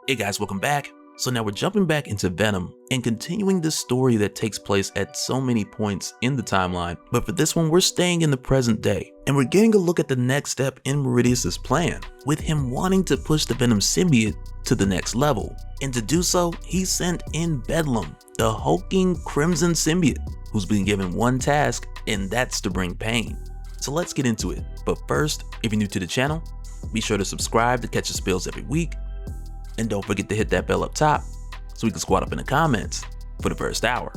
Hey guys, welcome back. So now we're jumping back into Venom and continuing this story that takes place at so many points in the timeline, but for this one we're staying in the present day and we're getting a look at the next step in Meridius' plan, with him wanting to push the Venom symbiote to the next level. And to do so, he sent in Bedlam, the hulking crimson symbiote, who's been given one task, and that's to bring pain. So let's get into it. But first, if you're new to the channel, be sure to subscribe to catch the spills every week. And don't forget to hit that bell up top so we can squat up in the comments for the first hour.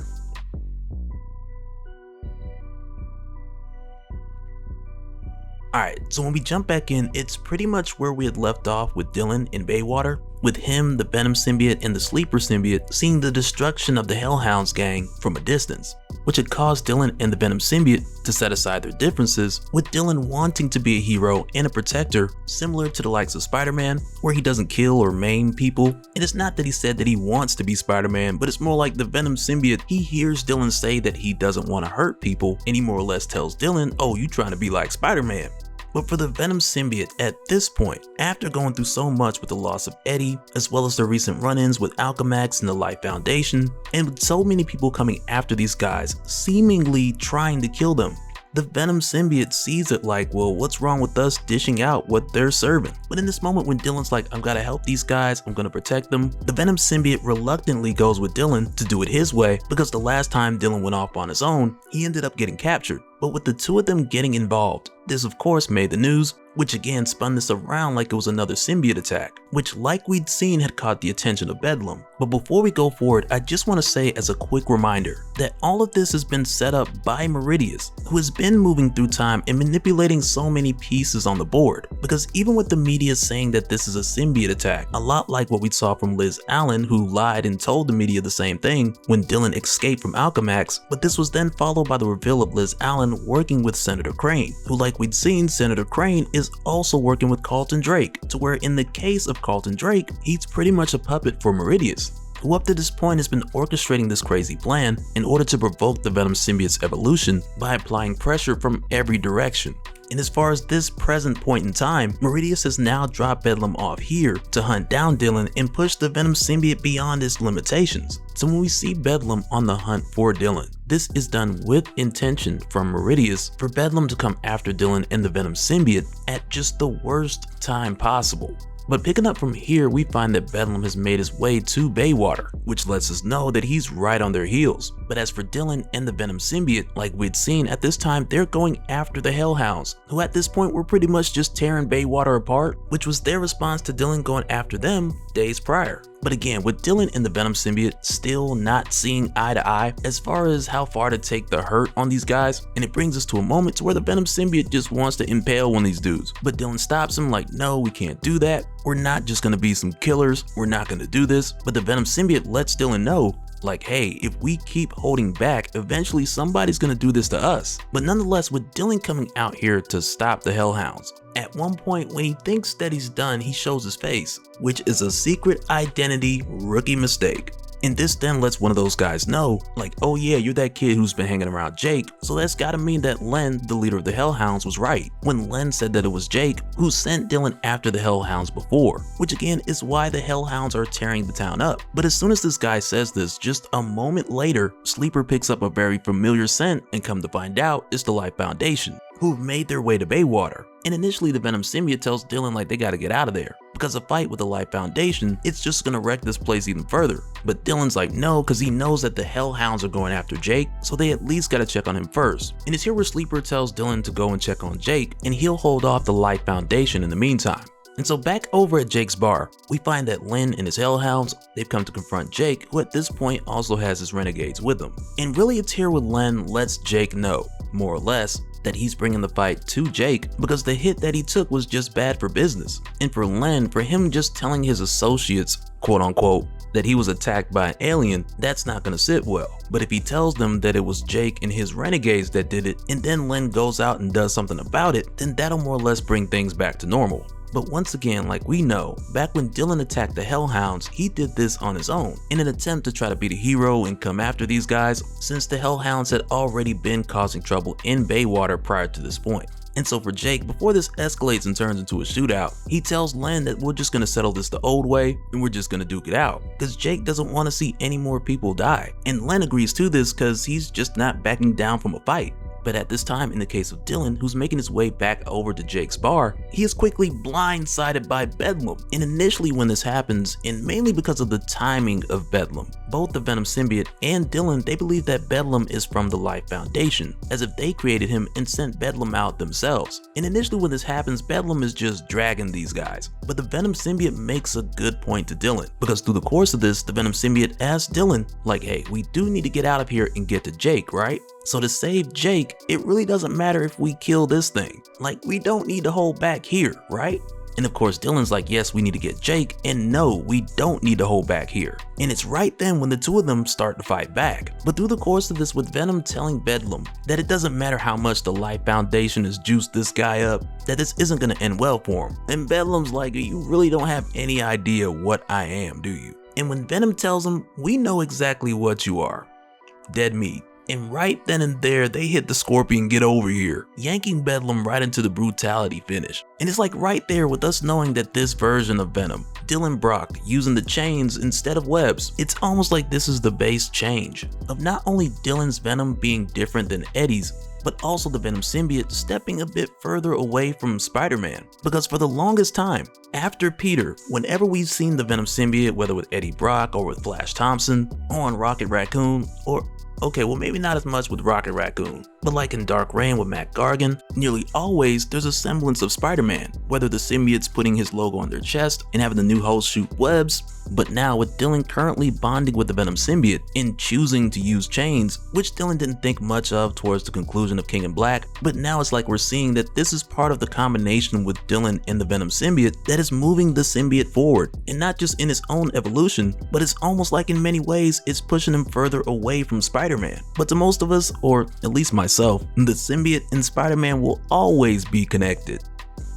Alright, so when we jump back in, it's pretty much where we had left off with Dylan in Baywater, with him, the Venom symbiote, and the Sleeper symbiote seeing the destruction of the Hellhounds gang from a distance, which had caused Dylan and the Venom symbiote to set aside their differences, with Dylan wanting to be a hero and a protector similar to the likes of Spider-Man, where he doesn't kill or maim people. And it's not that he said that he wants to be Spider-Man, but it's more like the Venom symbiote, he hears Dylan say that he doesn't want to hurt people, and he more or less tells Dylan, oh, you trying to be like Spider-Man. But for the Venom symbiote at this point, after going through so much with the loss of Eddie, as well as the recent run-ins with Alchemax and the Life Foundation, and with so many people coming after these guys, seemingly trying to kill them, the Venom symbiote sees it like, well, what's wrong with us dishing out what they're serving? But in this moment when Dylan's like, I'm gonna help these guys, I'm gonna protect them, the Venom symbiote reluctantly goes with Dylan to do it his way, because the last time Dylan went off on his own, he ended up getting captured. But with the two of them getting involved, this of course made the news, which again spun this around like it was another symbiote attack, which like we'd seen had caught the attention of Bedlam. But before we go forward, I just want to say as a quick reminder that all of this has been set up by Meridius, who has been moving through time and manipulating so many pieces on the board. Because even with the media saying that this is a symbiote attack, a lot like what we saw from Liz Allen, who lied and told the media the same thing when Dylan escaped from Alchemax, but this was then followed by the reveal of Liz Allen working with Senator Crane, who like we'd seen, Senator Crane is also working with Carlton Drake, to where in the case of Carlton Drake, he's pretty much a puppet for Meridius, who up to this point has been orchestrating this crazy plan in order to provoke the Venom symbiote's evolution by applying pressure from every direction. And as far as this present point in time, Meridius has now dropped Bedlam off here to hunt down Dylan and push the Venom symbiote beyond its limitations. So when we see Bedlam on the hunt for Dylan, this is done with intention from Meridius for Bedlam to come after Dylan and the Venom symbiote at just the worst time possible. But picking up from here, we find that Bedlam has made his way to Baywater, which lets us know that he's right on their heels. But as for Dylan and the Venom symbiote, like we'd seen, at this time they're going after the Hellhounds, who at this point were pretty much just tearing Baywater apart, which was their response to Dylan going after them days prior. But again, with Dylan and the Venom symbiote still not seeing eye to eye as far as how far to take the hurt on these guys, and it brings us to a moment to where the Venom symbiote just wants to impale one of these dudes. But Dylan stops him like, no, we can't do that. We're not just gonna be some killers. We're not gonna do this. But the Venom symbiote lets Dylan know, like, hey, if we keep holding back, eventually somebody's gonna do this to us. But nonetheless, with Dylan coming out here to stop the Hellhounds, at one point when he thinks that he's done, he shows his face, which is a secret identity rookie mistake. And this then lets one of those guys know, like, oh yeah, you're that kid who's been hanging around Jake, so that's gotta mean that Len, the leader of the Hellhounds, was right when Len said that it was Jake who sent Dylan after the Hellhounds before, which again is why the Hellhounds are tearing the town up. But as soon as this guy says this, just a moment later, Sleeper picks up a very familiar scent, and come to find out, it's the Life Foundation, who've made their way to Baywater. And initially the Venom symbiote tells Dylan like they gotta get out of there, because a fight with the Life Foundation, it's just gonna wreck this place even further. But Dylan's like no, because he knows that the Hellhounds are going after Jake, so they at least gotta check on him first. And it's here where Sleeper tells Dylan to go and check on Jake, and he'll hold off the Life Foundation in the meantime. And so back over at Jake's bar, we find that Len and his Hellhounds, they've come to confront Jake, who at this point also has his renegades with him. And really it's here where Len lets Jake know, more or less, that he's bringing the fight to Jake because the hit that he took was just bad for business. And for Len, for him just telling his associates, quote unquote, that he was attacked by an alien, that's not gonna sit well. But if he tells them that it was Jake and his renegades that did it, and then Len goes out and does something about it, then that'll more or less bring things back to normal. But once again, like we know, back when Dylan attacked the Hellhounds, he did this on his own, in an attempt to try to be the hero and come after these guys, since the Hellhounds had already been causing trouble in Baywater prior to this point. And so for Jake, before this escalates and turns into a shootout, he tells Len that we're just gonna settle this the old way and we're just gonna duke it out, because Jake doesn't want to see any more people die. And Len agrees to this because he's just not backing down from a fight. But at this time, in the case of Dylan, who's making his way back over to Jake's bar, he is quickly blindsided by Bedlam. And initially when this happens, and mainly because of the timing of Bedlam, both the Venom symbiote and Dylan, they believe that Bedlam is from the Life Foundation, as if they created him and sent Bedlam out themselves. And initially when this happens, Bedlam is just dragging these guys. But the Venom symbiote makes a good point to Dylan, because through the course of this, the Venom symbiote asks Dylan, like, hey, we do need to get out of here and get to Jake, right? So to save Jake, it really doesn't matter if we kill this thing. Like, we don't need to hold back here, right? And of course, Dylan's like, yes, we need to get Jake, and no, we don't need to hold back here. And it's right then when the two of them start to fight back. But through the course of this, with Venom telling Bedlam that it doesn't matter how much the Life Foundation has juiced this guy up, that this isn't gonna end well for him. And Bedlam's like, you really don't have any idea what I am, do you? And when Venom tells him, we know exactly what you are. Dead meat. And right then and there, they hit the Scorpion get over here, yanking Bedlam right into the brutality finish. And it's like right there with us knowing that this version of Venom, Dylan Brock, using the chains instead of webs, it's almost like this is the base change of not only Dylan's Venom being different than Eddie's, but also the Venom symbiote stepping a bit further away from Spider-Man. Because for the longest time, after Peter, whenever we've seen the Venom symbiote, whether with Eddie Brock or with Flash Thompson, or on Rocket Raccoon, or okay, well maybe not as much with Rocket Raccoon, but like in Dark Reign with Matt Gargan, nearly always there's a semblance of Spider-Man, whether the symbiote's putting his logo on their chest and having the new host shoot webs, but now with Dylan currently bonding with the Venom symbiote and choosing to use chains, which Dylan didn't think much of towards the conclusion of King in Black, but now it's like we're seeing that this is part of the combination with Dylan and the Venom symbiote that is moving the symbiote forward, and not just in its own evolution, but it's almost like in many ways it's pushing him further away from Spider-Man. But to most of us, or at least myself, the symbiote and Spider-Man will always be connected.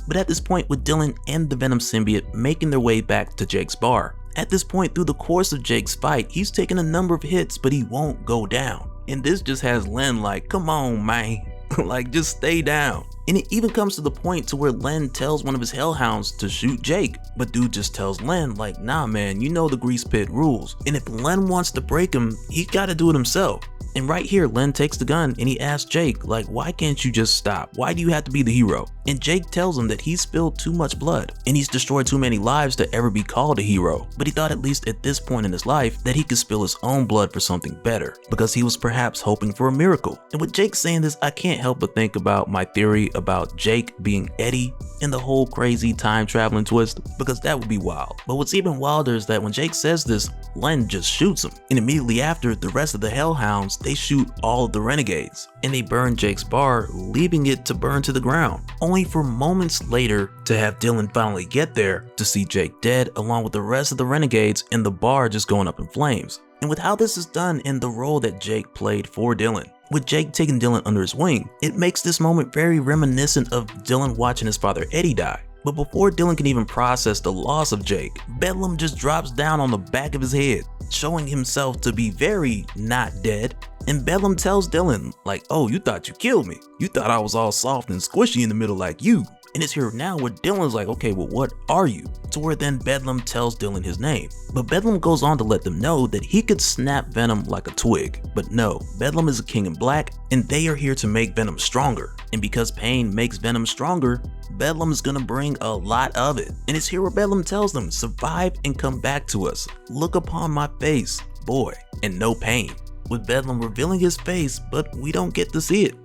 But at this point, with Dylan and the Venom symbiote making their way back to Jake's bar, at this point through the course of Jake's fight, he's taken a number of hits, but he won't go down. And this just has Len like, come on, man, like just stay down. And it even comes to the point to where Len tells one of his hellhounds to shoot Jake, but dude just tells Len like, nah man, you know the grease pit rules. And if Len wants to break him, he gotta do it himself. And right here, Len takes the gun and he asks Jake, like, why can't you just stop? Why do you have to be the hero? And Jake tells him that he's spilled too much blood and he's destroyed too many lives to ever be called a hero. But he thought at least at this point in his life that he could spill his own blood for something better, because he was perhaps hoping for a miracle. And with Jake saying this, I can't help but think about my theory about Jake being Eddie and the whole crazy time traveling twist, because that would be wild. But what's even wilder is that when Jake says this, Len just shoots him. And immediately after, the rest of the hellhounds, they shoot all of the renegades and they burn Jake's bar, leaving it to burn to the ground, only for moments later to have Dylan finally get there to see Jake dead along with the rest of the renegades and the bar just going up in flames. And with how this is done in the role that Jake played for Dylan, with Jake taking Dylan under his wing, it makes this moment very reminiscent of Dylan watching his father Eddie die. But before Dylan can even process the loss of Jake, Bedlam just drops down on the back of his head, showing himself to be very not dead. And Bedlam tells Dylan like, oh, you thought you killed me. You thought I was all soft and squishy in the middle like you. And it's here now where Dylan's like, okay, well, what are you? To where then Bedlam tells Dylan his name. But Bedlam goes on to let them know that he could snap Venom like a twig. But no, Bedlam is a king in black, and they are here to make Venom stronger. And because pain makes Venom stronger, Bedlam is gonna bring a lot of it. And it's here where Bedlam tells them, survive and come back to us. Look upon my face, boy, and no pain. With Bedlam revealing his face, but we don't get to see it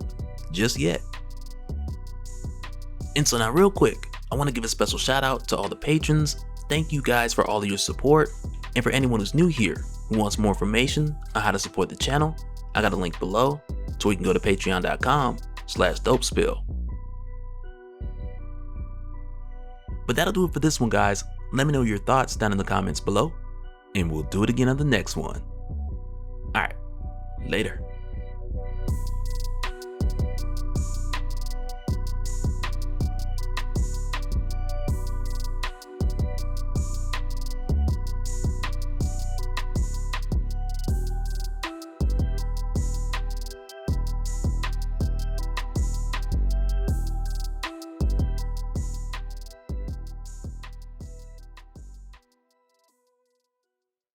just yet. And so now real quick, I want to give a special shout out to all the patrons. Thank you guys for all of your support. And for anyone who's new here who wants more information on how to support the channel, I got a link below so you can go to patreon.com/dopespill. But that'll do it for this one, guys. Let me know your thoughts down in the comments below, and we'll do it again on the next one. Alright, later.